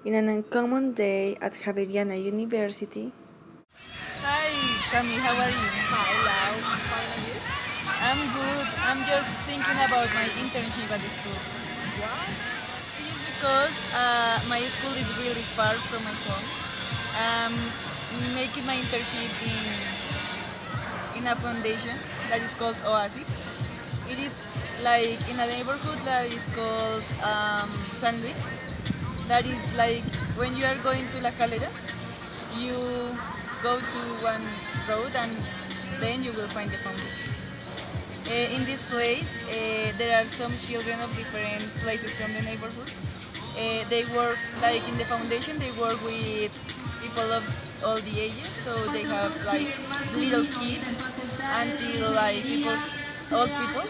In an uncommon day at Javeriana University. Hi, Cami, how are you? Hi, Lau. I'm fine, and you? I'm good. I'm just thinking about my internship at the school. Why? It is because my school is really far from my home. I'm making my internship in a foundation that is called Oasis. It is like in a neighborhood that is called San Luis. That is like when you are going to La Calera, you go to one road and then you will find the foundation. In this place, there are some children of different places from the neighborhood. They work like in the foundation. They work with people of all the ages, so they have like little kids until like people, old people,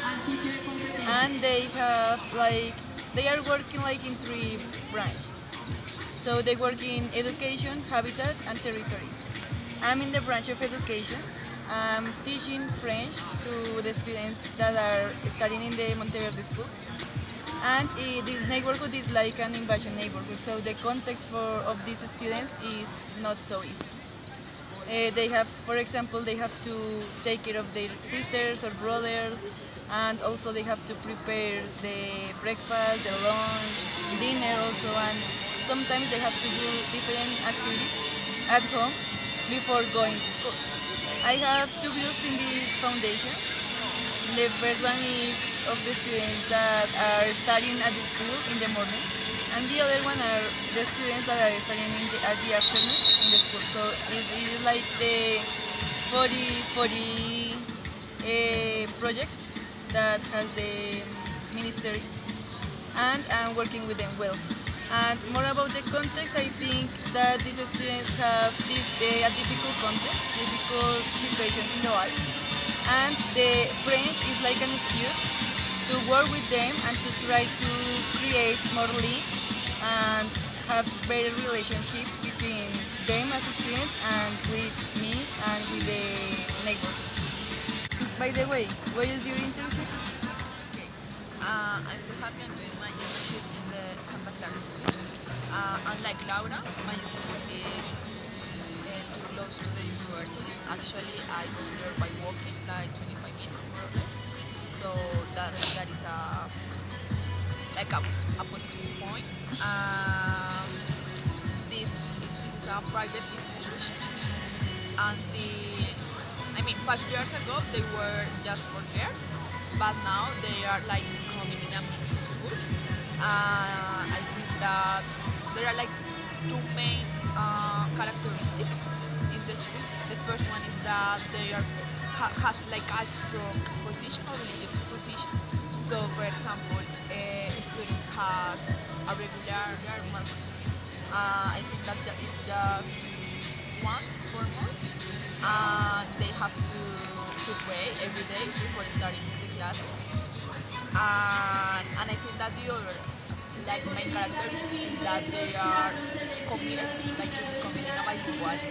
and they have like they are working like in three branches. So they work in education, habitat, and territory. I'm in the branch of education. I'm teaching French to the students that are studying in the Monteverde school. And this neighborhood is like an invasion neighborhood, so the context of these students is not so easy. They have, for example, they have to take care of their sisters or brothers, and also they have to prepare the breakfast, the lunch, dinner also, and sometimes they have to do different activities at home before going to school. I have two groups in this foundation. The first one is of the students that are studying at the school in the morning, and the other one are the students that are studying at the afternoon in the school. So it is like the 40-40 project that has the ministry, and I'm working with them well. And more about the context, I think that these students have a difficult context, difficult situations in their life, and the French is like an excuse to work with them and to try to create more links and have better relationships between them as students and with me and with the neighborhood. By the way, what is your internship? Okay. I'm so happy I'm doing my internship in the Santa Clara School. Unlike Laura, my school is too close to the university. Actually, I go there by walking like 25 minutes more or less. So that is a positive point. This is a private institution, and I mean 5 years ago they were just for girls, but now they are like coming in a mixed school. I think that there are like two main characteristics in the school. The first one is that they are has like a strong position or religious position. So, for example, a student has a regular masses. I think that is just one for month, and they have to pray every day before starting the classes. And I think that the other like main characteristic is that they are committed like to becoming a bilingual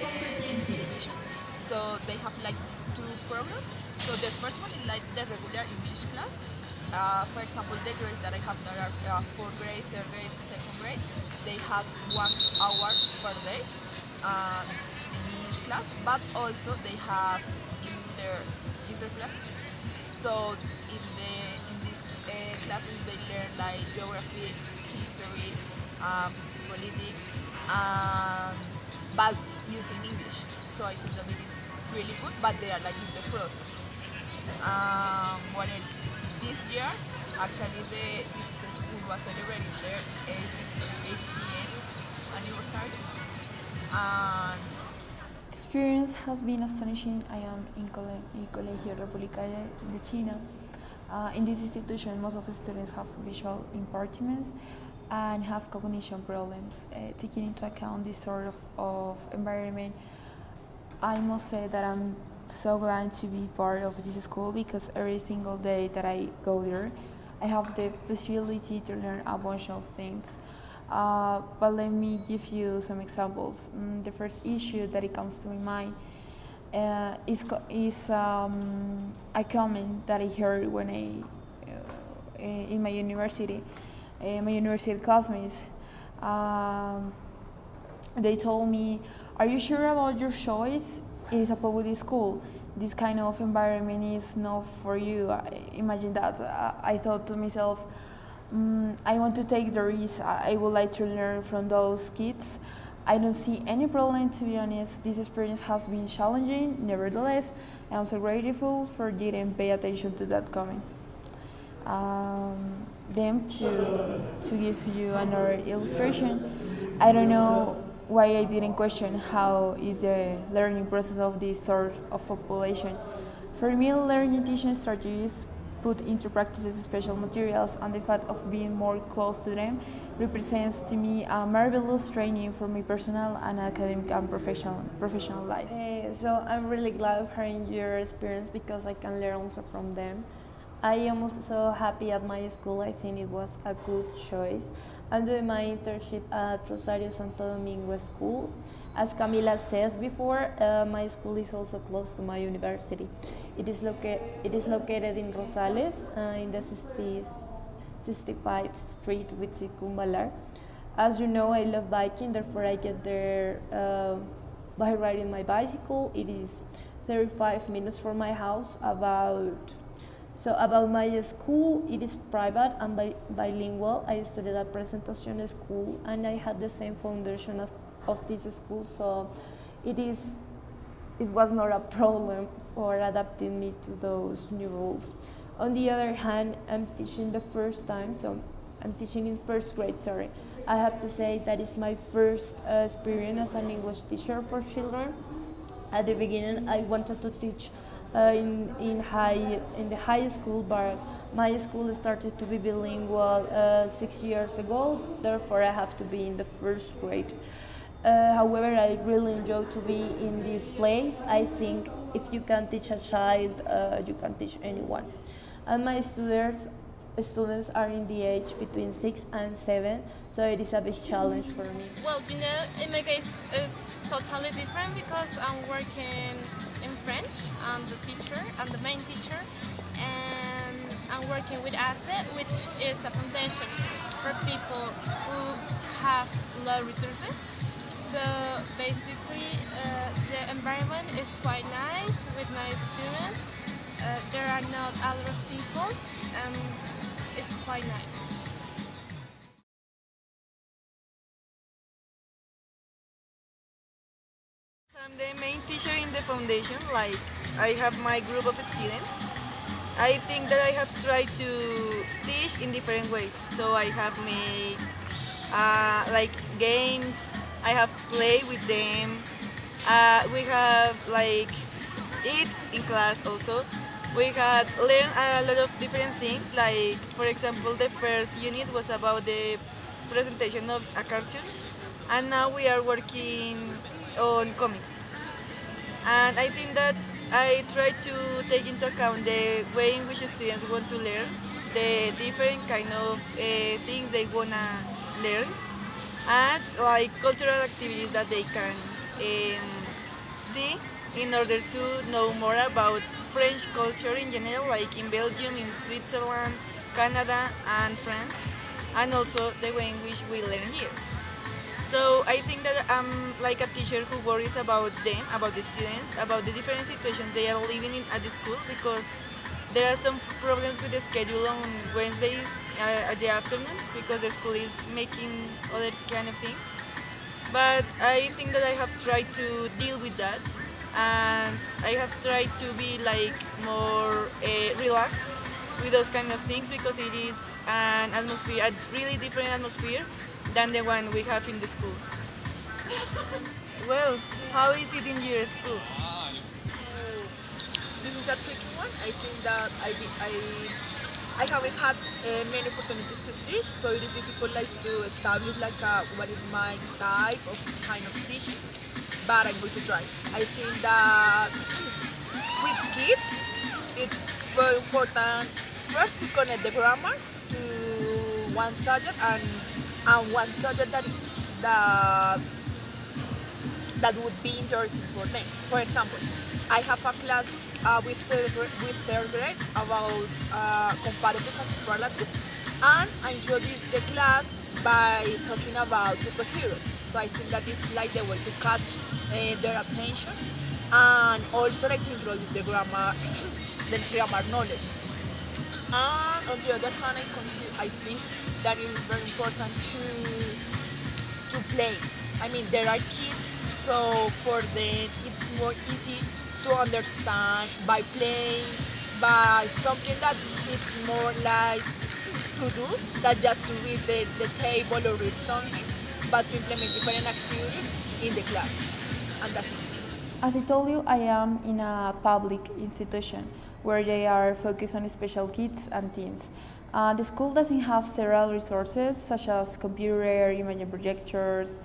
institution. So they have like two programs. So the first one is like the regular English class. For example, the grades that I have there are fourth grade, third grade, second grade. They have 1 hour per day uh, in English class, but also they have inter classes. So in these classes they learn like geography, history, politics, but using English. So I think that it is really good, but they are like in the process. What else? This year, actually, the school was celebrating their 80th anniversary, and The experience has been astonishing. I am in Colegio República de China. In this institution, most of the students have visual impairments and have cognition problems. Taking into account this sort of environment, I must say that I'm so glad to be part of this school because every single day that I go there, I have the possibility to learn a bunch of things. But let me give you some examples. The first issue that it comes to my mind is a comment that I heard when in my university classmates. They told me, "Are you sure about your choice? It is a public school. This kind of environment is not for you." Imagine that. I thought to myself, I want to take the risk. I would like to learn from those kids. I don't see any problem, to be honest. This experience has been challenging. Nevertheless, I'm so grateful for didn't pay attention to that comment. Then to give you another illustration, I don't know why I didn't question how is the learning process of this sort of population. For me, learning teaching strategies put into practices special materials, and the fact of being more close to them represents to me a marvelous training for my personal and academic and professional life. So I'm really glad of hearing your experience because I can learn also from them. I am also happy at my school. I think it was a good choice. I'm doing my internship at Rosario Santo Domingo School. As Camila said before, my school is also close to my university. It is located in Rosales, in the 65th Street with Circunvalar. As you know, I love biking, therefore I get there by riding my bicycle. It is 35 minutes from my house. About my school, it is private and bilingual. I studied at Presentación School, and I had the same foundation of this school, so it was not a problem for adapting me to those new rules. On the other hand, I'm teaching the first time, so I'm teaching in first grade, sorry. I have to say that is my first experience as an English teacher for children. At the beginning, I wanted to teach in the high school, but my school started to be bilingual 6 years ago. Therefore, I have to be in the first grade. However, I really enjoy to be in this place. I think if you can teach a child, you can teach anyone. And my students are in the age between 6 and 7, so it is a big challenge for me. Well, in my case, it's totally different because I'm working in French. I'm the teacher, I'm the main teacher, and I'm working with ASE, which is a foundation for people who have low resources. So basically, the environment is quite nice with my students. There are not a lot of people, and it's quite nice. I'm the main teacher in the foundation, like I have my group of students. I think that I have tried to teach in different ways. So I have made like games, I have played with them, we have like eat in class also. We had learned a lot of different things, like for example the first unit was about the presentation of a cartoon, and now we are working on comics. And I think that I try to take into account the way in which students want to learn, the different kind of things they wanna learn, and like cultural activities that they can see in order to know more about French culture in general, like in Belgium, in Switzerland, Canada, and France, and also the way in which we learn here. So I think that I'm like a teacher who worries about them, about the students, about the different situations they are living in at the school, because there are some problems with the schedule on Wednesdays at the afternoon because the school is making other kind of things. But I think that I have tried to deal with that, and I have tried to be like more relaxed with those kind of things, because it is an atmosphere, a really different atmosphere than the one we have in the schools. Well, how is it in your schools? This is a tricky one. I think that I haven't had many opportunities to teach, so it is difficult like to establish like what is my type of kind of teaching. But I'm going to try. I think that with kids, it's very important first to connect the grammar to one subject and one subject that would be interesting for them. For example, I have a class with third grade about comparative and superlative, and I introduce the class by talking about superheroes. So I think that is like the way to catch their attention, and also like to introduce the grammar, the grammar knowledge. And on the other hand, I think that it is very important to play. I mean, there are kids, so for them it's more easy to understand by playing, by something that it's more like to do than just to read the table or read something, but to implement different activities in the class. And that's it. As I told you, I am in a public institution where they are focused on special kids and teens. The school doesn't have several resources such as computer, image projectors,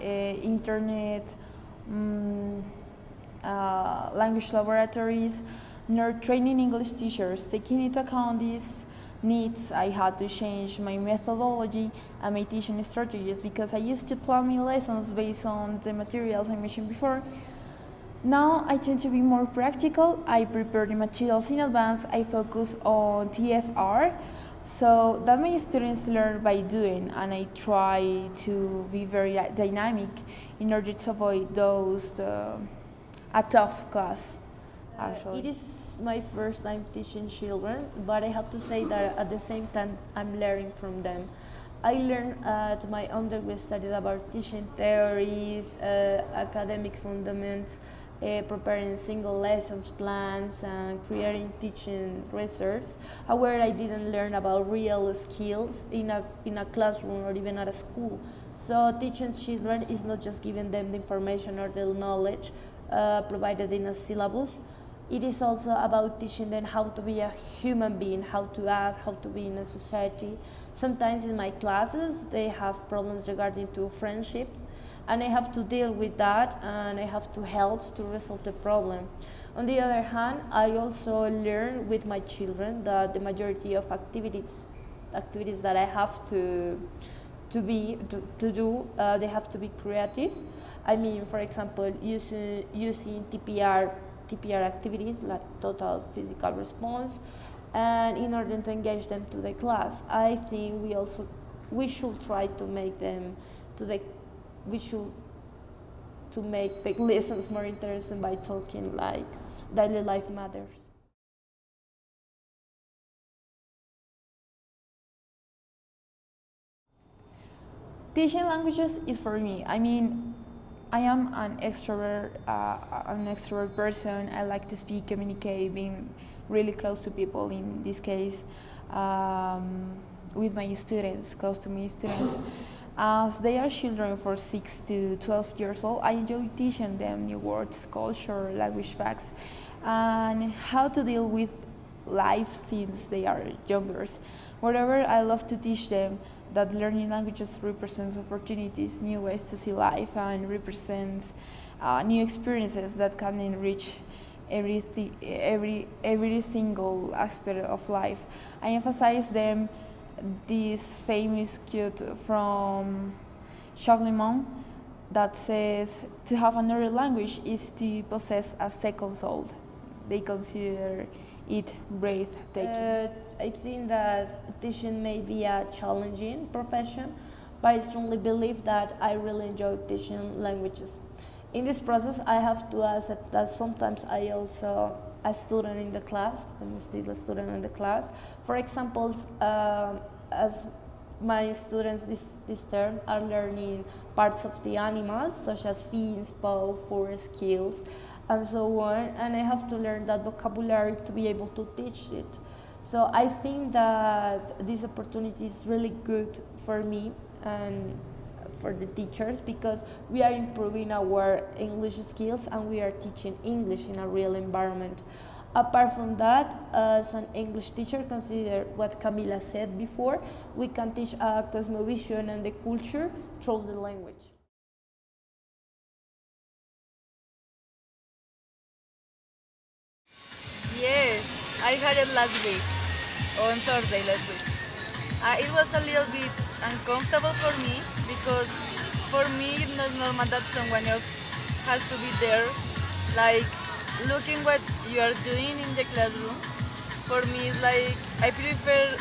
internet, language laboratories, nor training English teachers. Taking into account these needs, I had to change my methodology and my teaching strategies because I used to plan my lessons based on the materials I mentioned before. Now I tend to be more practical. I prepare the materials in advance. I focus on TFR so that my students learn by doing, and I try to be very dynamic in order to avoid those a tough class. Actually, It is my first time teaching children, but I have to say that at the same time I'm learning from them. I learned at my undergrad studies about teaching theories, academic fundamentals, preparing single lessons plans, and creating teaching research. However, I didn't learn about real skills in a classroom or even at a school. So teaching children is not just giving them the information or the knowledge provided in a syllabus. It is also about teaching them how to be a human being, how to act, how to be in a society. Sometimes in my classes, they have problems regarding to friendships, and I have to deal with that, and I have to help to resolve the problem. On the other hand, I also learn with my children that the majority of activities that I have to do, they have to be creative. I mean, for example, using TPR activities like total physical response, and in order to engage them to the class, I think we should try to make them to make the lessons more interesting by talking like daily life matters. teaching languages is for me. I mean, I am an extrovert person. I like to speak, communicate, being really close to people. In this case, with my students, close to my students. As they are children for 6 to 12 years old, I enjoy teaching them new words, culture, language facts, and how to deal with life since they are younger. Moreover, I love to teach them that learning languages represents opportunities, new ways to see life, and represents new experiences that can enrich every single aspect of life. I emphasize them this famous quote from Charlemagne that says, "To have another language is to possess a second soul." They consider it breathtaking. I think that teaching may be a challenging profession, but I strongly believe that I really enjoy teaching languages. In this process, I have to accept that sometimes I also a student in the class. I'm still a student in the class. For example, as my students this term are learning parts of the animals, such as fins, paw, fur, skills, and so on, and I have to learn that vocabulary to be able to teach it. So I think that this opportunity is really good for me and for the teachers, because we are improving our English skills and we are teaching English in a real environment. Apart from that, as an English teacher, consider what Camila said before, we can teach a cosmovision and the culture through the language. Yes, I had it last week, on Thursday last week. It was a little bit uncomfortable for me because for me it's not normal that someone else has to be there, like looking what you are doing in the classroom. For me, it's like I prefer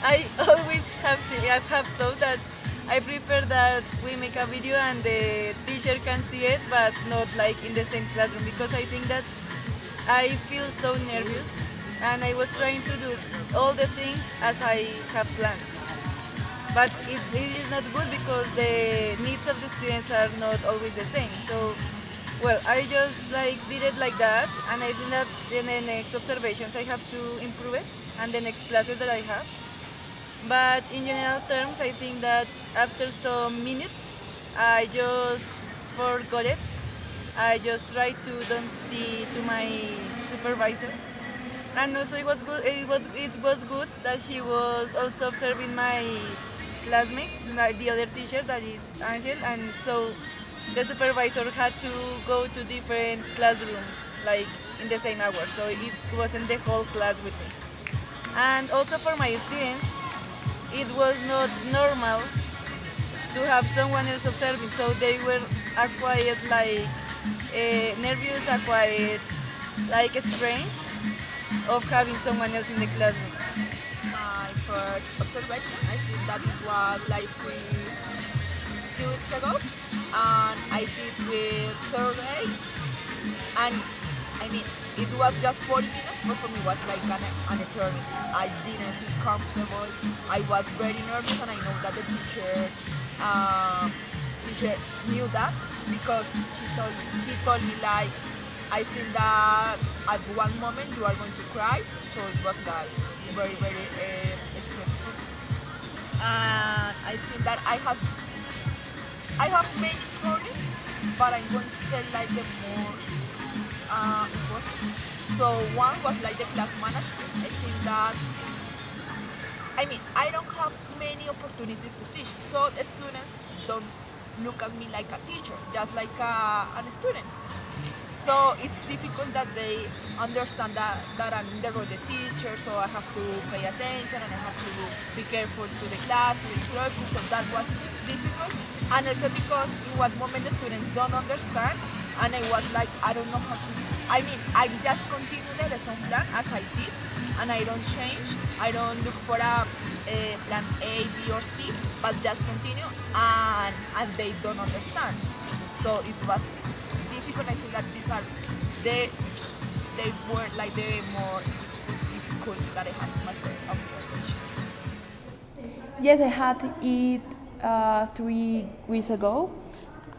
I always have thought that I prefer that we make a video and the teacher can see it, but not like in the same classroom, because I think that I feel so nervous and I was trying to do all the things as I have planned. But it is not good because the needs of the students are not always the same. So, well, I just like did it like that, and I think that in the next observations I have to improve it, and the next classes that I have. But in general terms, I think that after some minutes, I just forgot it. I just tried to don't see to my supervisor, and also it was good. It was good that she was also observing my classmate, the other teacher that is Angel, and so the supervisor had to go to different classrooms like in the same hour, so it wasn't the whole class with me. And also for my students, it was not normal to have someone else observing, so they were acquired like nervous, acquired like strange of having someone else in the classroom. My first observation, I think that it was like 3 weeks ago, and I did with third grade, and I mean it was just 40 minutes, but for me it was like an eternity. I didn't feel comfortable. I was very nervous, and I know that the teacher knew that because he told me like, I think that at one moment you are going to cry, so it was like very stressful. And I think that I have many problems, but I'm going to tell like the more important. So one was like the class management. I think that I don't have many opportunities to teach, so the students don't look at me like a teacher, just like a student. So it's difficult that they understand that I'm the teacher, so I have to pay attention and I have to be careful to the class, to the instructions, so that was difficult. And also because in one moment the students don't understand, and I was like, I don't know how to. I just continue the lesson plan as I did, and I don't change. I don't look for a plan A, B, or C, but just continue, and they don't understand. So it was difficult. I think that these are they were like the more difficulty that I had in my first observation. Yes, I had it 3 weeks ago.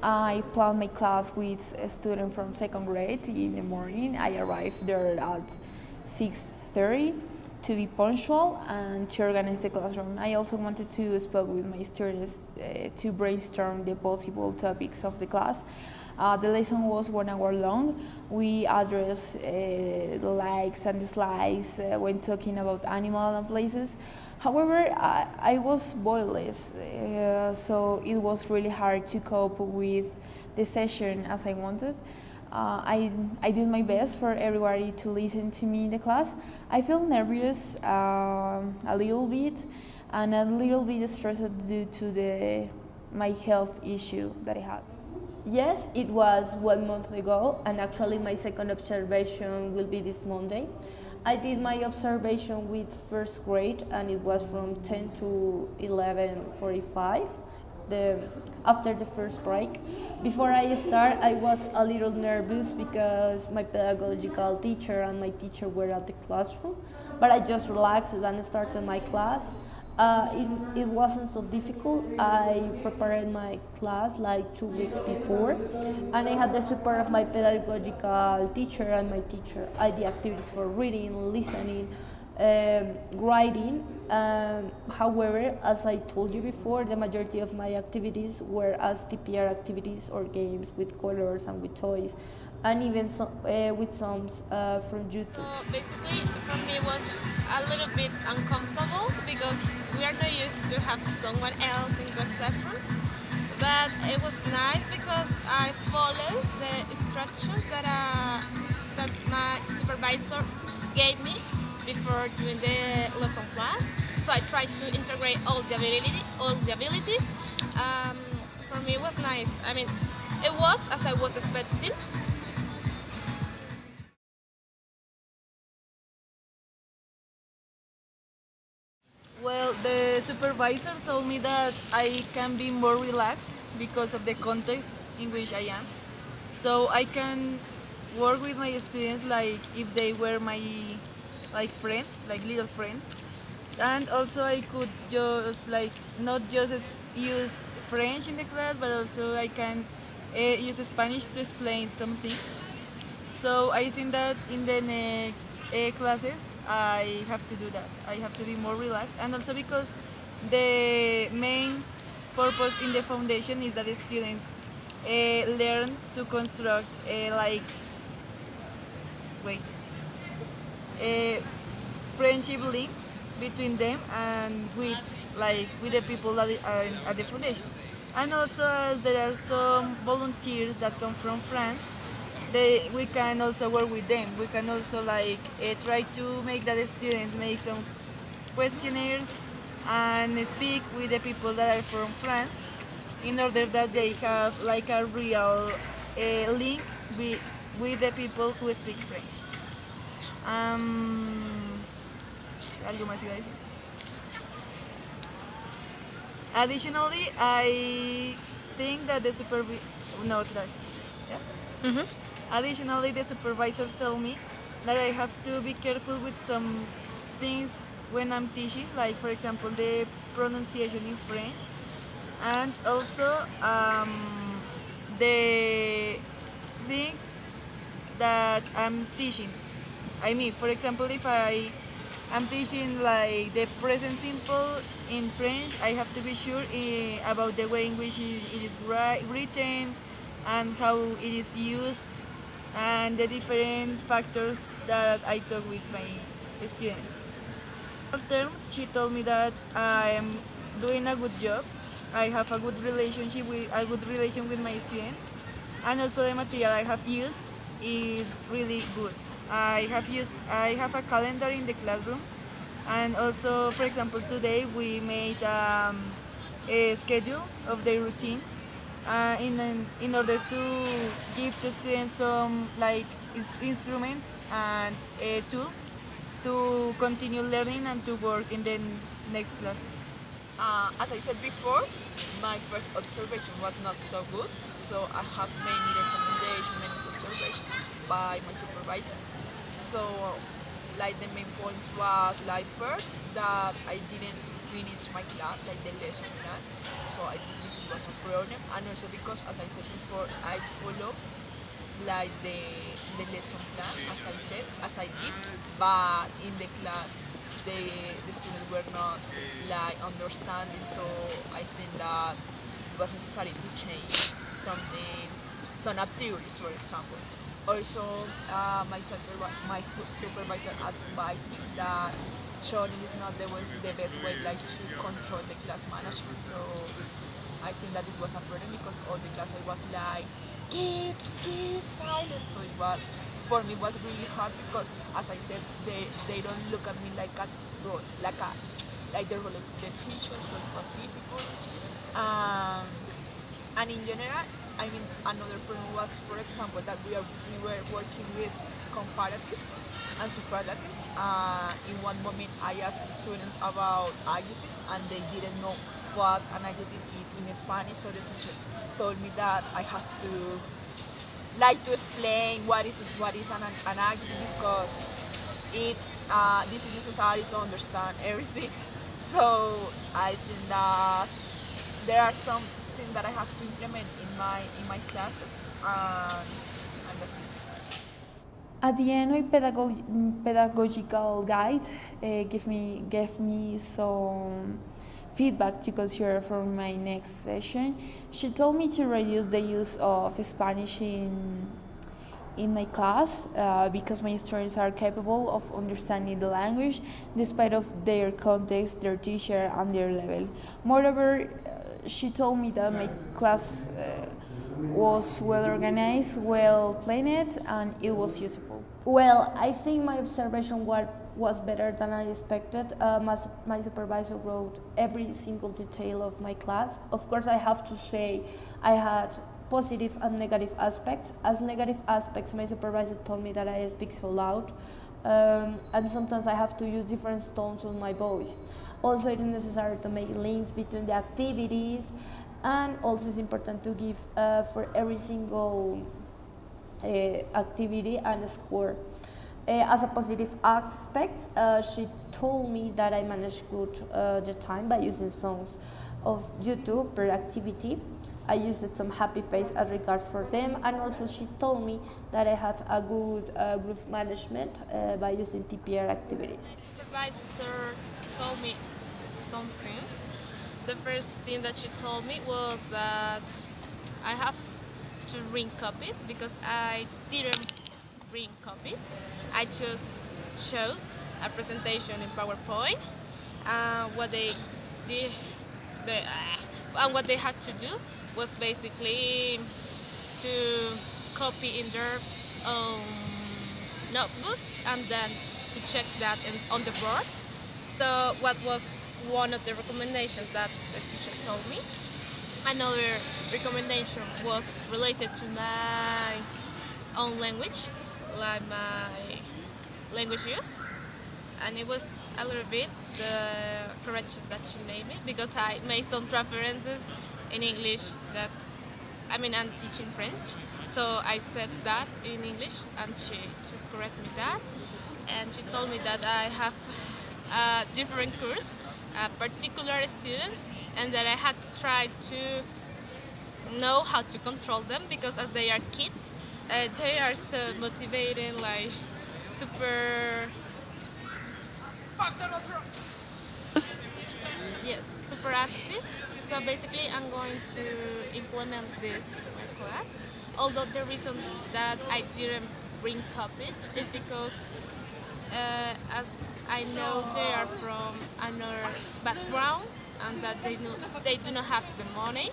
I planned my class with a student from second grade in the morning. I arrived there at 6:30 to be punctual and to organize the classroom. I also wanted to speak with my students to brainstorm the possible topics of the class. The lesson was 1 hour long. We addressed the likes and dislikes when talking about animals and places. However, I was voiceless, so it was really hard to cope with the session as I wanted. I did my best for everybody to listen to me in the class. I feel nervous a little bit and a little bit stressed due to my health issue that I had. Yes, it was 1 month ago, and actually my second observation will be this Monday. I did my observation with first grade, and it was from 10 to 11:45, after the first break. Before I start, I was a little nervous because my pedagogical teacher and my teacher were at the classroom, but I just relaxed and started my class. It wasn't so difficult. I prepared my class like 2 weeks before, and I had the support of my pedagogical teacher and my teacher. I did activities for reading, listening, writing. However, as I told you before, the majority of my activities were as TPR activities or games with colors and with toys, and even with songs from YouTube. So basically, for me, it was a little bit uncomfortable because we are not used to have someone else in the classroom. But it was nice because I followed the instructions that my supervisor gave me before doing the lesson plan. So I tried to integrate all the abilities. For me, it was nice. I mean, it was as I was expecting. Well, supervisor told me that I can be more relaxed because of the context in which I am. So I can work with my students like if they were my like friends, like little friends. And also I could just like not just use French in the class, but also I can use Spanish to explain some things. So I think that in the next classes I have to do that. I have to be more relaxed, and also because the main purpose in the foundation is that the students learn to construct like wait uh, friendship links between them and with the people that are at the foundation. And also, as there are some volunteers that come from France, we can also work with them. We can also try to make that the students make some questionnaires and speak with the people that are from France in order that they have like a real link with the people who speak French. ¿Algo más iba a decir? Additionally, I think that the supervisor... No, otra vez. Yeah? Additionally, the supervisor told me that I have to be careful with some things when I'm teaching, like for example the pronunciation in French, and also the things that I'm teaching. I mean, for example, if I'm teaching like the present simple in French, I have to be sure about the way in which it is written and how it is used and the different factors that I talk with my students. In terms, she told me that I am doing a good job. I have a good relation with my students, and also the material I have used is really good. I have a calendar in the classroom, and also, for example, today we made a schedule of the routine in order to give the students some like instruments and tools to continue learning and to work in the next classes. As I said before, my first observation was not so good, so I have many recommendations, many observations by my supervisor. So, like the main points was like first that I didn't finish my class, like the lesson plan. So I think this was a problem, and also because, as I said before, I follow like the lesson plan as I did, but in the class the students were not like understanding, so I think that it was necessary to change something, some activities, for example. Also, my supervisor advised me that showing is not the best way like to control the class management. So I think that it was a problem because all the class I was like, kids, silence. So it was, for me, it was really hard because, as I said, they don't look at me like a role, like the role of the teacher. So it was difficult. And in general, I mean, another problem was, for example, that we were working with comparative and superlative. In one moment, I asked the students about adjective, and they didn't know what an adjective is in Spanish. So the teachers told me that I have to like to explain what is an adjective because this is necessary to understand everything. So I think that there are some things that I have to implement in my classes, and that's it. At the end, my pedagogical guide gave me some feedback to consider for my next session. She told me to reduce the use of Spanish in my class because my students are capable of understanding the language despite of their context, their teacher, and their level. Moreover, she told me that my class was well organized, well planned, and it was useful. Well, I think my observation was better than I expected. My supervisor wrote every single detail of my class. Of course, I have to say I had positive and negative aspects. As negative aspects, my supervisor told me that I speak so loud, and sometimes I have to use different tones of my voice. Also, it is necessary to make links between the activities, and also it's important to give for every single activity and a score. As a positive aspect, she told me that I managed good the time by using songs of YouTube per activity. I used some happy face as regards for them, and also she told me that I had a good group management by using TPR activities. Supervisor told me some things. The first thing that she told me was that I have to bring copies because I didn't bring copies. I just showed a presentation in PowerPoint. What they did, and what they had to do was basically to copy in their own notebooks and then to check that on the board. So what was one of the recommendations that the teacher told me. Another recommendation was related to my own language, like my language use. And it was a little bit the correction that she made me because I made some references in English that I'm teaching French, so I said that in English, and she just corrected me that, and she told me that I have a different course, particular students, and that I had to try to know how to control them because as they are kids, they are so motivated, like super. Fuck Donald Trump! Yes, super active. So basically, I'm going to implement this to my class. Although the reason that I didn't bring copies is because, as I know they are from another background and that they do not have the money.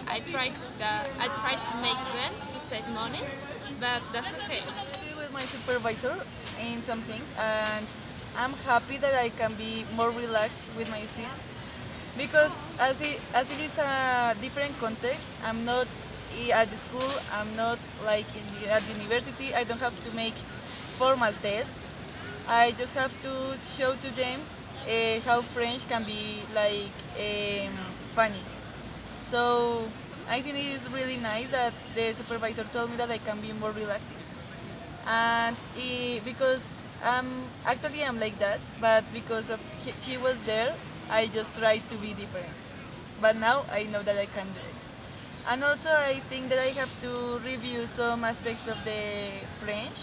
I tried to make them to save money, but that's okay. Agree with my supervisor in some things, and I'm happy that I can be more relaxed with my students because as it is a different context, I'm not at the school, I'm not like at the university. I don't have to make formal tests. I just have to show to them how French can be like funny. So I think it is really nice that the supervisor told me that I can be more relaxing. And because I'm like that, but because of she was there, I just tried to be different. But now I know that I can do it. And also I think that I have to review some aspects of the French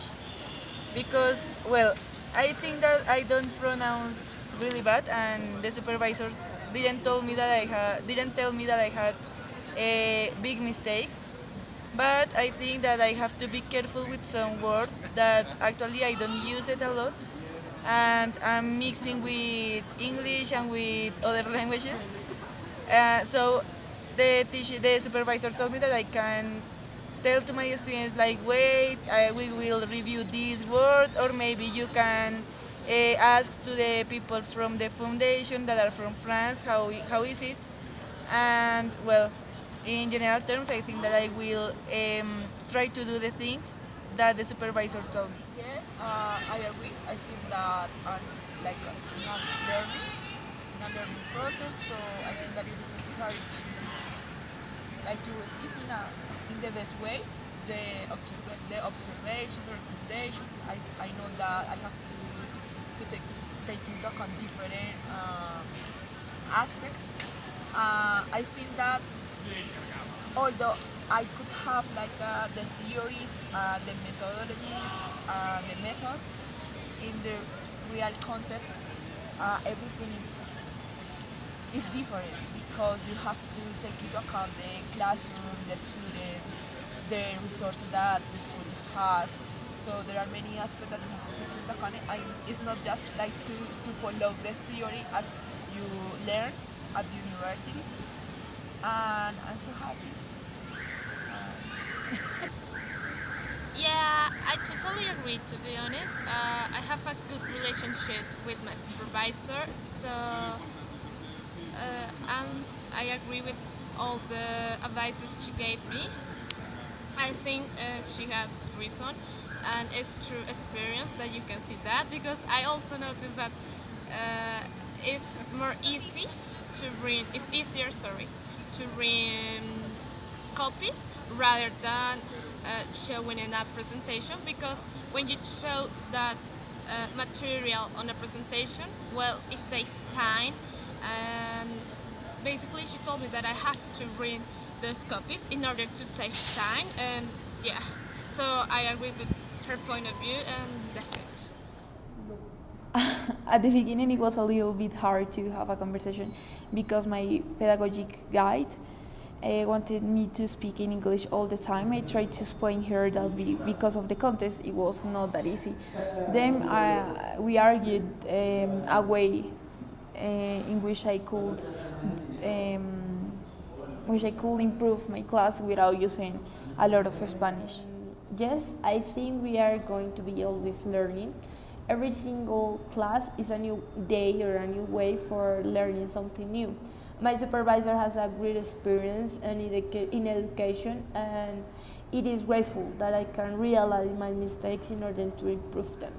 because, well, I think that I don't pronounce really bad, and the supervisor didn't tell me that I had big mistakes. But I think that I have to be careful with some words that actually I don't use it a lot, and I'm mixing with English and with other languages. So the supervisor told me that I can tell to my students like, wait, we will review this word, or maybe you can ask to the people from the foundation that are from France how is it, and well, in general terms, I think that I will try to do the things that the supervisor told me. Yes, I agree. I think that like in a learning process, so I think that it is necessary to receive in the best way the observation, the recommendations. I know that I have to take into account different aspects. I think that although I could have like the theories, the methodologies, the methods in the real context, everything is different because you have to take into account the classroom, the students, the resources that the school has. So there are many aspects that you have to take into account. And it's not just like to follow the theory as you learn at the university. And I'm so happy. Yeah, I totally agree. To be honest, I have a good relationship with my supervisor, so and I agree with all the advices she gave me. I think she has reason, and it's through experience that you can see that because I also noticed that it's more easy to bring. It's easier, sorry, to bring copies rather than showing in a presentation, because when you show that material on a presentation, well, it takes time. And basically, she told me that I have to bring those copies in order to save time. And yeah, so I agree with her point of view, and that's it. At the beginning, it was a little bit hard to have a conversation because my pedagogic guide wanted me to speak in English all the time. I tried to explain her that because of the context, it was not that easy. Then we argued a way in which I could improve my class without using a lot of Spanish. Yes, I think we are going to be always learning. Every single class is a new day or a new way for learning something new. My supervisor has a great experience in education, and it is grateful that I can realize my mistakes in order to improve them.